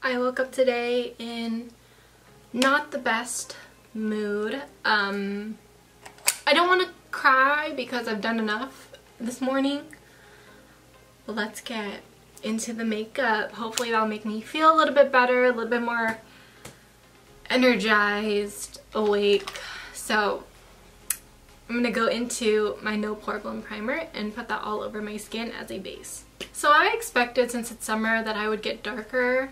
I woke up today in not the best mood. I don't want to cry because I've done enough this morning. But let's get into the makeup. Hopefully that'll make me feel a little bit better, a little bit more energized, awake. So I'm gonna go into my No Poreblem primer and put that all over my skin as a base. So I expected, since it's summer, that I would get darker.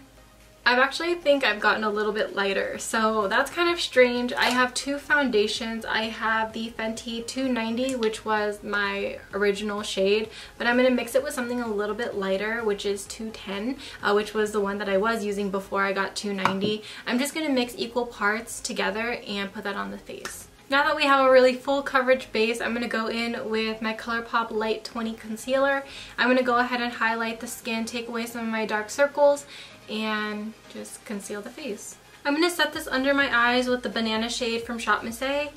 I actually think I've gotten a little bit lighter, so that's kind of strange. I have two foundations. I have the Fenty 290, which was my original shade, but I'm going to mix it with something a little bit lighter, which is 210, which was the one that I was using before I got 290. I'm just going to mix equal parts together and put that on the face. Now that we have a really full coverage base, I'm going to go in with my Colourpop Light 20 Concealer. I'm going to go ahead and highlight the skin, take away some of my dark circles, and just conceal the face. I'm going to set this under my eyes with the banana shade from ShopMissA,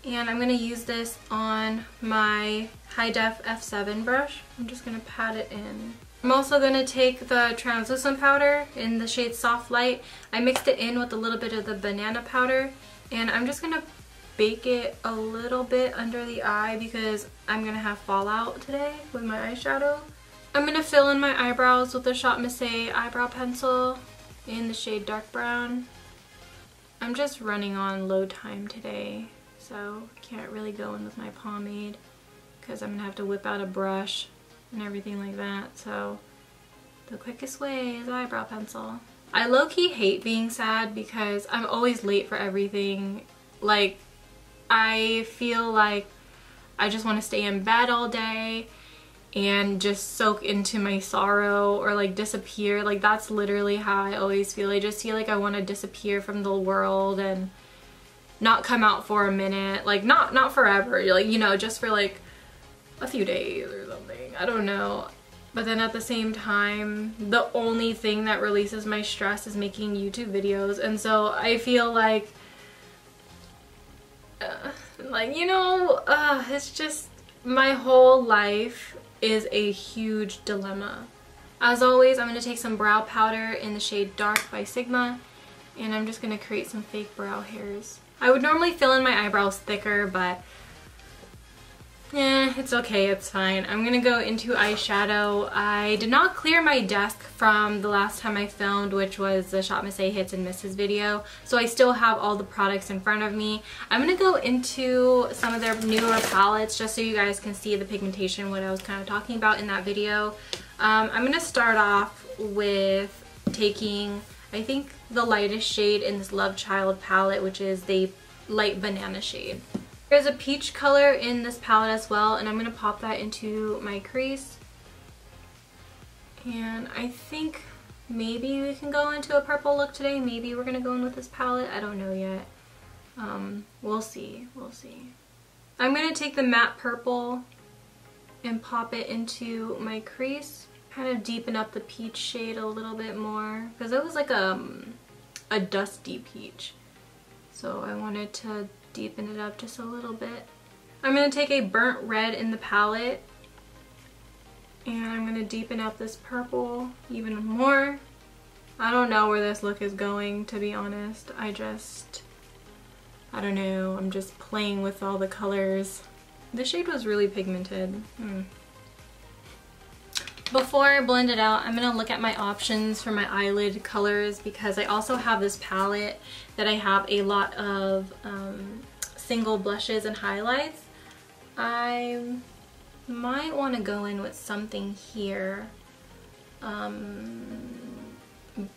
and I'm going to use this on my high def F7 brush. I'm just going to pat it in. I'm also going to take the translucent powder in the shade Soft Light. I mixed it in with a little bit of the banana powder, and I'm just going to bake it a little bit under the eye because I'm going to have fallout today with my eyeshadow. I'm going to fill in my eyebrows with the ShopMissA eyebrow pencil in the shade Dark Brown. I'm just running on low time today, so I can't really go in with my pomade because I'm going to have to whip out a brush and everything like that. So the quickest way is eyebrow pencil. I low-key hate being sad because I'm always late for everything. Like, I feel like I just want to stay in bed all day and just soak into my sorrow or like disappear. Like, that's literally how I always feel. I just feel like I want to disappear from the world and not come out for a minute. Like, not forever, like, you know, just for like a few days or something. I don't know. But then at the same time, the only thing that releases my stress is making YouTube videos. And so I feel like you know, it's just, my whole life is a huge dilemma. As always, I'm going to take some brow powder in the shade Dark by Sigma, and I'm just going to create some fake brow hairs. I would normally fill in my eyebrows thicker, but it's okay, it's fine. I'm going to go into eyeshadow. I did not clear my desk from the last time I filmed, which was the ShopMissA Hits and Misses video, so I still have all the products in front of me. I'm going to go into some of their newer palettes just so you guys can see the pigmentation, what I was kind of talking about in that video. I'm going to start off with taking, I think, the lightest shade in this Love Child palette, which is the light banana shade. There's a peach color in this palette as well, and I'm going to pop that into my crease. And I think maybe we can go into a purple look today. Maybe we're going to go in with this palette. I don't know yet. We'll see. We'll see. I'm going to take the matte purple and pop it into my crease. Kind of deepen up the peach shade a little bit more, because it was like a dusty peach. So I wanted to deepen it up just a little bit. I'm going to take a burnt red in the palette, and I'm going to deepen up this purple even more. I don't know where this look is going, to be honest. I don't know. I'm just playing with all the colors. The shade was really pigmented. Before I blend it out, I'm going to look at my options for my eyelid colors, because I also have this palette that I have a lot of single blushes and highlights. I might want to go in with something here.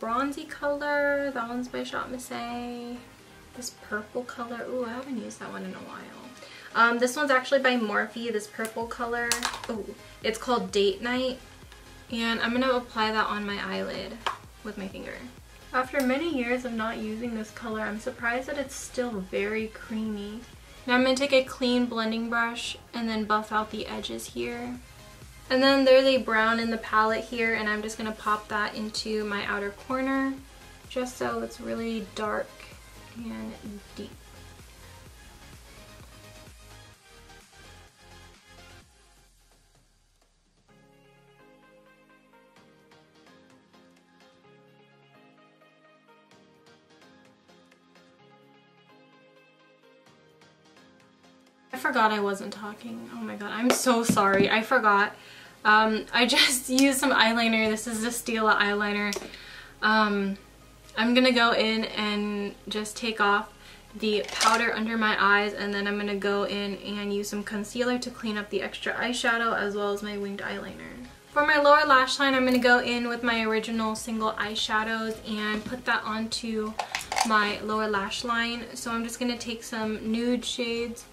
Bronzy color, that one's by ShopMissA. This purple color, ooh, I haven't used that one in a while. This one's actually by Morphe, this purple color. Ooh, it's called Date Night. And I'm going to apply that on my eyelid with my finger. After many years of not using this color, I'm surprised that it's still very creamy. Now I'm going to take a clean blending brush and then buff out the edges here. And then there's a brown in the palette here, and I'm just going to pop that into my outer corner just so it's really dark and deep. I forgot I wasn't talking. Oh my god, I'm so sorry. I forgot. I just used some eyeliner. This is the Stila eyeliner. I'm gonna go in and just take off the powder under my eyes, and then I'm gonna go in and use some concealer to clean up the extra eyeshadow as well as my winged eyeliner. For my lower lash line, I'm gonna go in with my original single eyeshadows and put that onto my lower lash line. So I'm just gonna take some nude shades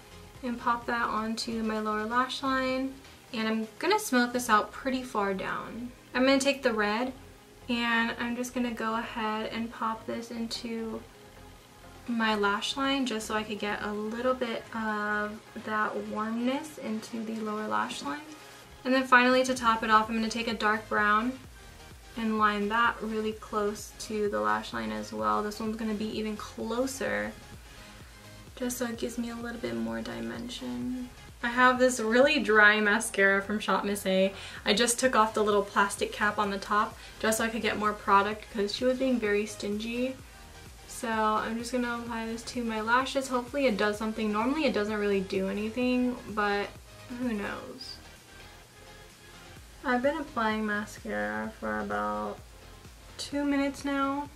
and pop that onto my lower lash line, and I'm gonna smoke this out pretty far down. I'm gonna take the red and I'm just gonna go ahead and pop this into my lash line just so I could get a little bit of that warmness into the lower lash line. And then finally, to top it off, I'm going to take a dark brown and line that really close to the lash line as well. This one's going to be even closer just so it gives me a little bit more dimension. I have this really dry mascara from ShopMissA. I just took off the little plastic cap on the top just so I could get more product because she was being very stingy. So I'm just going to apply this to my lashes. Hopefully it does something. Normally it doesn't really do anything, but who knows. I've been applying mascara for about 2 minutes now,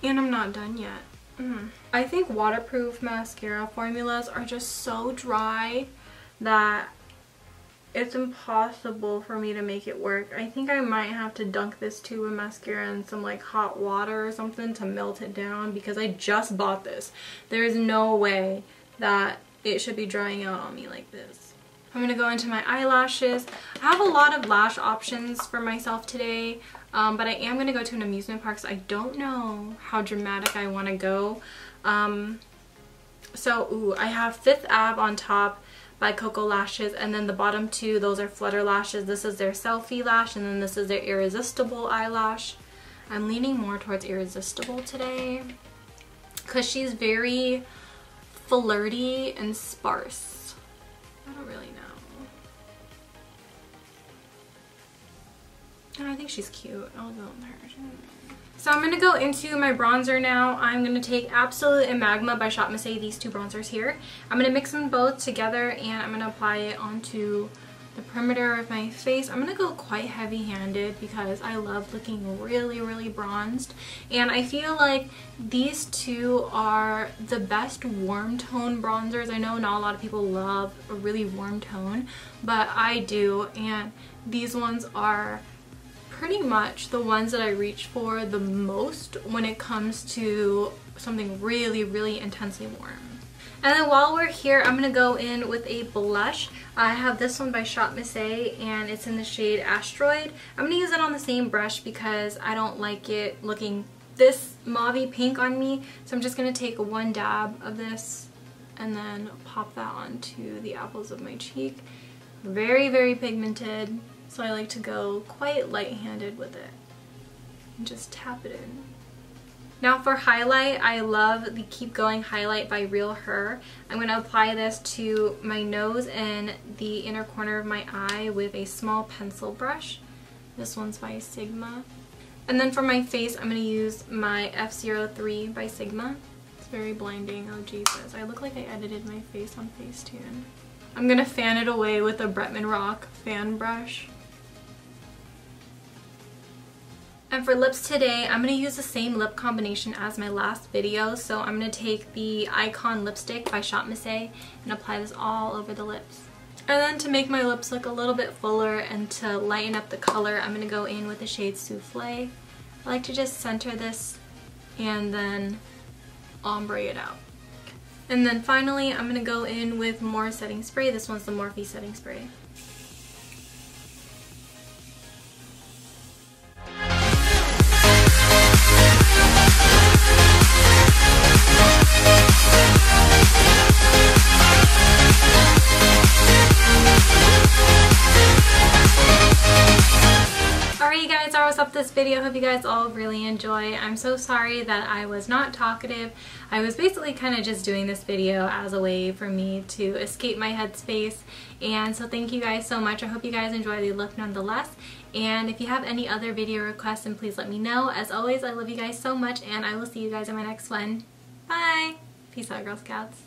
and I'm not done yet. I think waterproof mascara formulas are just so dry that it's impossible for me to make it work. I think I might have to dunk this tube of mascara in some like hot water or something to melt it down because I just bought this. There's no way that it should be drying out on me like this. I'm going to go into my eyelashes. I have a lot of lash options for myself today, but I am going to go to an amusement park, so I don't know how dramatic I want to go. I have Fifth Ave on top by Coco Lashes, and then the bottom two, those are Flutter lashes. This is their selfie lash, and then this is their Irresistible eyelash. I'm leaning more towards Irresistible today because she's very flirty and sparse. I don't really know. And I think she's cute. I'll go with her. So I'm going to go into my bronzer now. I'm going to take Absolute and Magma by ShopMissA, these two bronzers here. I'm going to mix them both together and I'm going to apply it onto the perimeter of my face. I'm going to go quite heavy-handed because I love looking really, really bronzed. And I feel like these two are the best warm tone bronzers. I know not a lot of people love a really warm tone, but I do. And these ones are pretty much the ones that I reach for the most when it comes to something really, really intensely warm. And then while we're here, I'm going to go in with a blush. I have this one by ShopMissA and it's in the shade Asteroid. I'm going to use it on the same brush because I don't like it looking this mauve-y pink on me. So I'm just going to take one dab of this and then pop that onto the apples of my cheek. Very, very pigmented. So I like to go quite light-handed with it and just tap it in. Now for highlight, I love the Keep Going highlight by Real Her. I'm going to apply this to my nose and the inner corner of my eye with a small pencil brush. This one's by Sigma. And then for my face, I'm going to use my F03 by Sigma. It's very blinding. Oh Jesus, I look like I edited my face on Facetune. I'm going to fan it away with a Bretman Rock fan brush. And for lips today, I'm going to use the same lip combination as my last video. So I'm going to take the Icon lipstick by ShopMissA and apply this all over the lips. And then to make my lips look a little bit fuller and to lighten up the color, I'm going to go in with the shade Souffle. I like to just center this and then ombre it out. And then finally, I'm going to go in with more setting spray. This one's the Morphe setting spray. Up this video. Hope you guys all really enjoy. I'm so sorry that I was not talkative. I was basically kind of just doing this video as a way for me to escape my headspace, and so thank you guys so much. I hope you guys enjoy the look nonetheless, and if you have any other video requests, then please let me know. As always, I love you guys so much, and I will see you guys in my next one. Bye! Peace out, Girl Scouts.